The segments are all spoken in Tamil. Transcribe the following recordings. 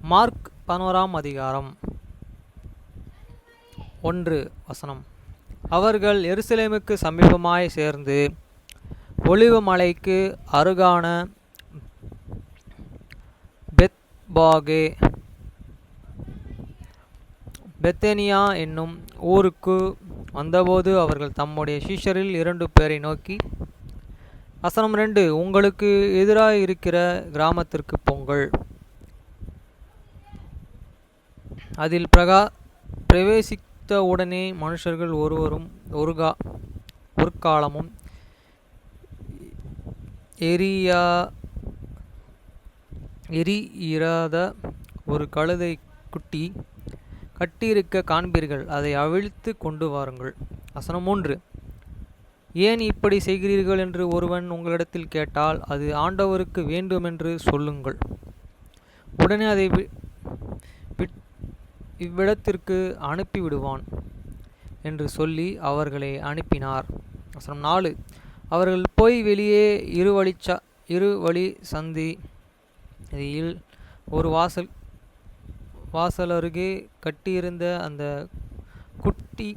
மார்க் 11 அதிகாரம் 1 வசனம். அவர்கள் எருசலேமுக்கு சமீபமாய் சேர்ந்து ஒலிவ மலைக்கு அருகான பெத்பாகே பெத்தேனியா என்னும் ஊருக்கு வந்தபோது அவர்கள் தம்முடைய சீஷரில் 2 பேரை நோக்கி, வசனம் 2, உங்களுக்கு எதிராக இருக்கிற கிராமத்திற்கு போங்கள். அதில் பிரவேசித்த உடனே மனுஷர்கள் ஒருவரும் ஒரு காலமும் எரியிராத ஒரு கழுதை குட்டி கட்டியிருக்க காண்பீர்கள். அதை அவிழ்த்து கொண்டு வாருங்கள். வசனம் 3, ஏன் இப்படி செய்கிறீர்கள் என்று ஒருவன் உங்களிடத்தில் கேட்டால் அது ஆண்டவருக்கு வேண்டுமென்று சொல்லுங்கள். உடனே அதை இவ்விடத்திற்கு அனுப்பிவிடுவான் என்று சொல்லி அவர்களை அனுப்பினார். வசனம் 4, அவர்கள் போய் வெளியே இருவழி சந்தியில் ஒரு வாசல் அருகே கட்டியிருந்த அந்த குட்டி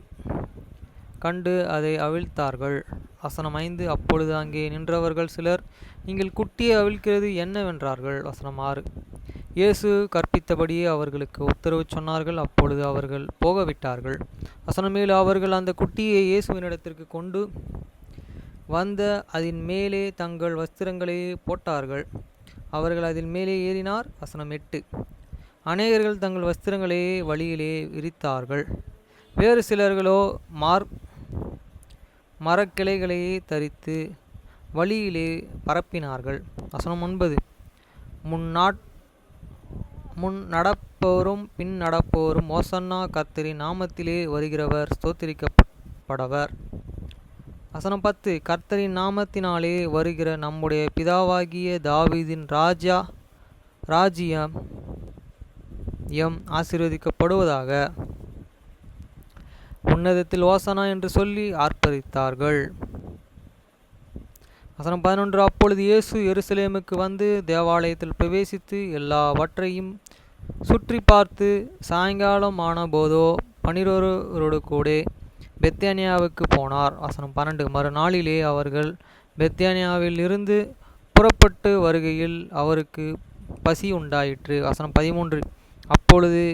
கண்டு அதை அவிழ்த்தார்கள். வசனம் 5, அப்பொழுது அங்கே நின்றவர்கள் சிலர், நீங்கள் குட்டியை அவிழ்க்கிறது என்னவென்றார்கள். வசனம் 6, இயேசு கற்பித்தபடியே அவர்களுக்கு உத்தரவு சொன்னார்கள். அப்பொழுது அவர்கள் போகவிட்டார்கள். வசனம் 7, அவர்கள் அந்த குட்டியை இயேசுவினிடத்திற்கு கொண்டு வந்த அதன் மேலே தங்கள் வஸ்திரங்களை போட்டார்கள். அவர்கள் அதன் மேலே ஏறினார். வசனம் 8, அநேகர்கள் தங்கள் வஸ்திரங்களை வழியிலே விரித்தார்கள். வேறு சிலர்களோ மரக்கிளைகளை தரித்து வழியிலே பரப்பினார்கள். வசனம் 9, முன் நடப்போரும் பின் நடப்போரும், ஓசன்னா, கர்த்தரின் நாமத்திலே வருகிறவர் ஸ்தோத்திரிக்கப்படவர். வசனம் 10, கர்த்தரின் நாமத்தினாலே வருகிற நம்முடைய பிதாவாகிய தாவீதின் ராஜ்யம் ஆசீர்வதிக்கப்படுவதாக. உன்னதத்தில் ஓசனா என்று சொல்லி ஆர்ப்பரித்தார்கள். வசனம் 11, அப்பொழுது இயேசு எருசலேமுக்கு வந்து தேவாலயத்தில் பிரவேசித்து எல்லாவற்றையும் சுற்றி பார்த்து சாயங்காலம் ஆன போதோ 12 கூட பெத்தானியாவுக்கு போனார். வசனம் 12, மறுநாளிலே அவர்கள் பெத்தானியாவில் இருந்து புறப்பட்டு வருகையில் அவருக்கு பசி உண்டாயிற்று. வசனம் 13, அப்பொழுது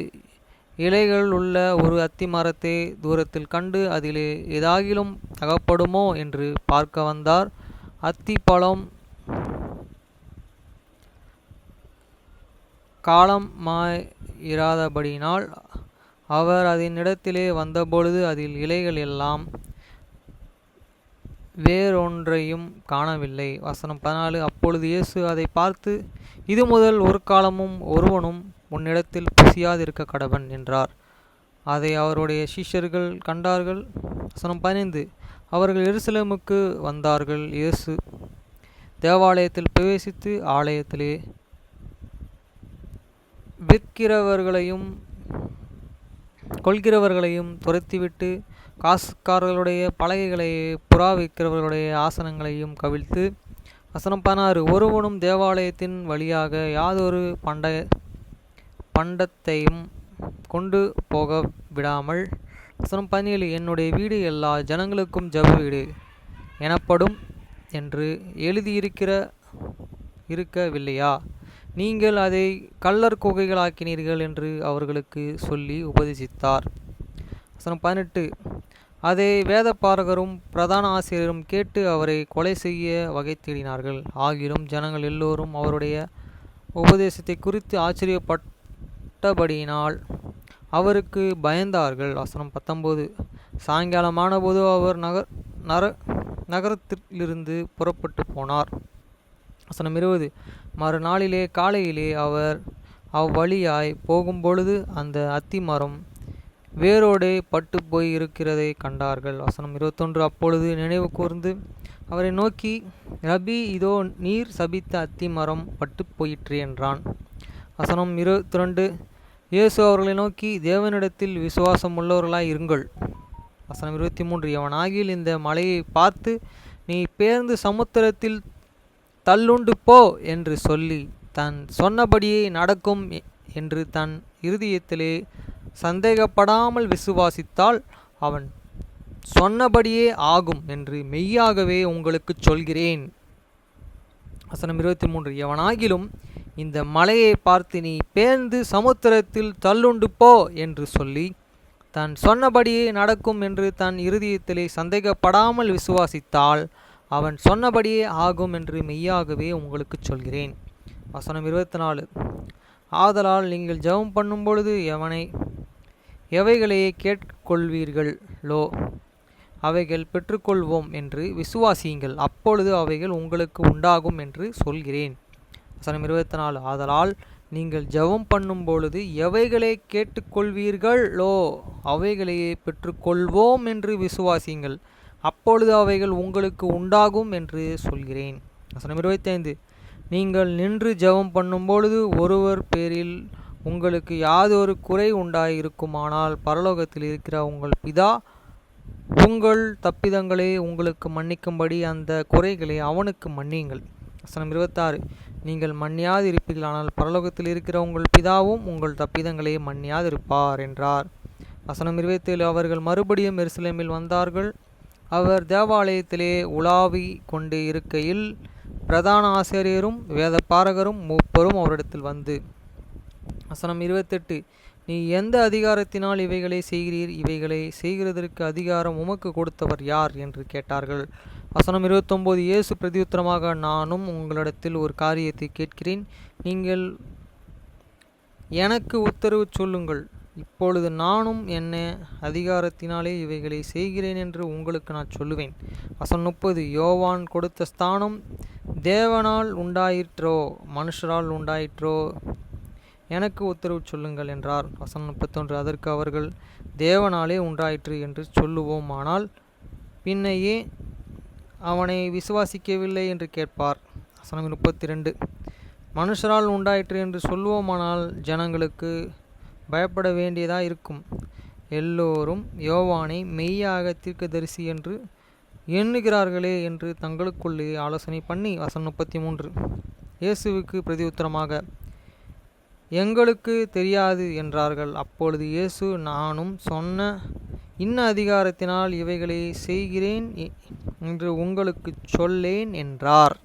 இலைகள் உள்ள ஒரு அத்தி மரத்தை தூரத்தில் கண்டு அதிலே ஏதாகிலும் அகப்படுமோ என்று பார்க்க வந்தார். அத்தி பழம் காலமாயிராதபடியினால் அவர் அதன் இடத்திலே வந்தபொழுது அதில் இலைகள் எல்லாம் வேறொன்றையும் காணவில்லை. வசனம் 14, அப்பொழுது இயேசு அதை பார்த்து, இது முதல் ஒரு காலமும் ஒருவனும் உன்னிடத்தில் புசியாதிருக்க கடவன் என்றார். அதை அவருடைய சீஷர்கள் கண்டார்கள். வசனம் 15, அவர்கள் எருசலேமுக்கு வந்தார்கள். இயேசு தேவாலயத்தில் பிரவேசித்து ஆலயத்திலே விற்கிறவர்களையும் கொள்கிறவர்களையும் துரத்திவிட்டு காசுக்காரர்களுடைய பலகைகளையும் புறா விற்கிறவர்களுடைய ஆசனங்களையும் கவிழ்த்து. வசனம் 16, ஒருவனும் தேவாலயத்தின் வழியாக யாதொரு பண்டத்தையும் கொண்டு போக விடாமல். வசனம் 17, என்னுடைய வீடு எல்லா ஜனங்களுக்கும் ஜெப வீடு எனப்படும் என்று எழுதியிருக்கவில்லையா? நீங்கள் அதை கள்ளர் குகைகளாக்கினீர்கள் என்று அவர்களுக்கு சொல்லி உபதேசித்தார். வசனம் 18, அதை வேதபாரகரும் பிரதான ஆசிரியரும் கேட்டு அவரை கொலை செய்ய வகை தேடினார்கள். ஆகிலும் ஜனங்கள் எல்லோரும் அவருடைய உபதேசத்தை குறித்து ஆச்சரியப்பட்டபடியினால் அவருக்கு பயந்தார்கள். வசனம் 19, சாயங்காலமானபோது அவர் நகரத்திலிருந்து புறப்பட்டு போனார். வசனம் 20, மறுநாளிலே காலையிலே அவர் அவ்வழியாய் போகும்பொழுது அந்த அத்தி மரம் வேரோடே பட்டு போய் இருக்கிறதை கண்டார்கள். வசனம் 21, அப்பொழுது நினைவு கூர்ந்து அவரை நோக்கி, ரபி, இதோ நீர் சபித்த அத்தி மரம் பட்டு போயிற்று என்றான். வசனம் 22, இயேசு அவர்களை நோக்கி, தேவனிடத்தில் விசுவாசம் உள்ளவர்களாய் இருங்கள். வசனம் 23, எவனாகில் இந்த மலையை பார்த்து நீ பேர்ந்து சமுத்திரத்தில் தள்ளுண்டு போ என்று சொல்லி தன் சொன்னபடியே நடக்கும் என்று தன் இருதயத்திலே சந்தேகப்படாமல் விசுவாசித்தால் அவன் சொன்னபடியே ஆகும் என்று மெய்யாகவே உங்களுக்குச் சொல்கிறேன். வசனம் 23. எவனாகிலும் இந்த மலையை பார்த்து நீ பேர்ந்து சமுத்திரத்தில் தள்ளுண்டு போ என்று சொல்லி தான் சொன்னபடியே நடக்கும் என்று தன் இருதயத்திலே சந்தேகப்படாமல் விசுவாசித்தால் அவன் சொன்னபடியே ஆகும் என்று மெய்யாகவே உங்களுக்குச் சொல்கிறேன். வசனம் 24. ஆதலால் நீங்கள் ஜெபம் பண்ணும் பொழுது எவைகளையே கேட்கொள்வீர்களோ அவைகள் பெற்றுக்கொள்வோம் என்று விசுவாசியுங்கள், அப்பொழுது அவைகள் உங்களுக்கு உண்டாகும் என்று சொல்கிறேன். வசனம் 24. ஆதலால் நீங்கள் ஜெபம் பண்ணும் பொழுது எவைகளை கேட்டுக்கொள்வீர்களோ அவைகளையே பெற்றுக்கொள்வோம் என்று விசுவாசியுங்கள், அப்பொழுது அவைகள் உங்களுக்கு உண்டாகும் என்று சொல்கிறேன். வசனம் 25. நீங்கள் நின்று ஜெபம் பண்ணும் பொழுது ஒருவர் பேரில் உங்களுக்கு யாதொரு குறை உண்டாயிருக்குமானால் பரலோகத்தில் இருக்கிற உங்கள் பிதா உங்கள் தப்பிதங்களை உங்களுக்கு மன்னிக்கும்படி அந்த குறைகளை அவனுக்கு மன்னியுங்கள். வசனம் 26. நீங்கள் மன்னியாதிருப்பீர்களானால் பரலோகத்தில் இருக்கிற உங்கள் பிதாவும் உங்கள் தப்பிதங்களை மன்னியாதிருப்பார் என்றார். வசனம் 27. அவர்கள் மறுபடியும் எருசலேமில் வந்தார்கள். அவர் தேவாலயத்திலே உலாவி கொண்டு இருக்கையில் பிரதான ஆசிரியரும் வேதபாரகரும் மூப்பரும் அவரிடத்தில் வந்து. வசனம் 28. நீ எந்த அதிகாரத்தினால் இவைகளை செய்கிறீர்? இவைகளை செய்கிறதற்கு அதிகாரம் உமக்கு கொடுத்தவர் யார் என்று கேட்டார்கள். வசனம் 29. இயேசு பிரதியுத்தரமாக, நானும் உங்களிடத்தில் ஒரு காரியத்தை கேட்கிறேன், நீங்கள் எனக்கு உத்தரவு சொல்லுங்கள். இப்பொழுது நானும் என்ன அதிகாரத்தினாலே இவைகளை செய்கிறேன் என்று உங்களுக்கு நான் சொல்லுவேன். வசனம் 30. யோவான் கொடுத்த ஸ்தானம் தேவனால் உண்டாயிற்றோ மனுஷரால் உண்டாயிற்றோ? எனக்கு உத்தரவு சொல்லுங்கள் என்றார். வசனம் 31. அதற்கு அவர்கள், தேவனாலே உண்டாயிற்று என்று சொல்லுவோமானால் பின்னையே அவனை விசுவாசிக்கவில்லை என்று கேட்பார். வசனம் 32. மனுஷரால் உண்டாயிற்று என்று சொல்லுவோமானால் ஜனங்களுக்கு பயப்பட வேண்டியதாக இருக்கும். எல்லோரும் யோவானை மெய்யாக தீர்க்கதரிசி என்று எண்ணுகிறார்களே என்று தங்களுக்குள்ளே ஆலோசனை பண்ணி. வசனம் 33. இயேசுவுக்கு பிரதியுத்தரமாக, எங்களுக்கு தெரியாது என்றார்கள். அப்பொழுது இயேசு, நானும் சொன்ன இன்ன அதிகாரத்தினால் இவைகளை செய்கிறேன் என்று உங்களுக்கு சொல்லேன் என்றார்.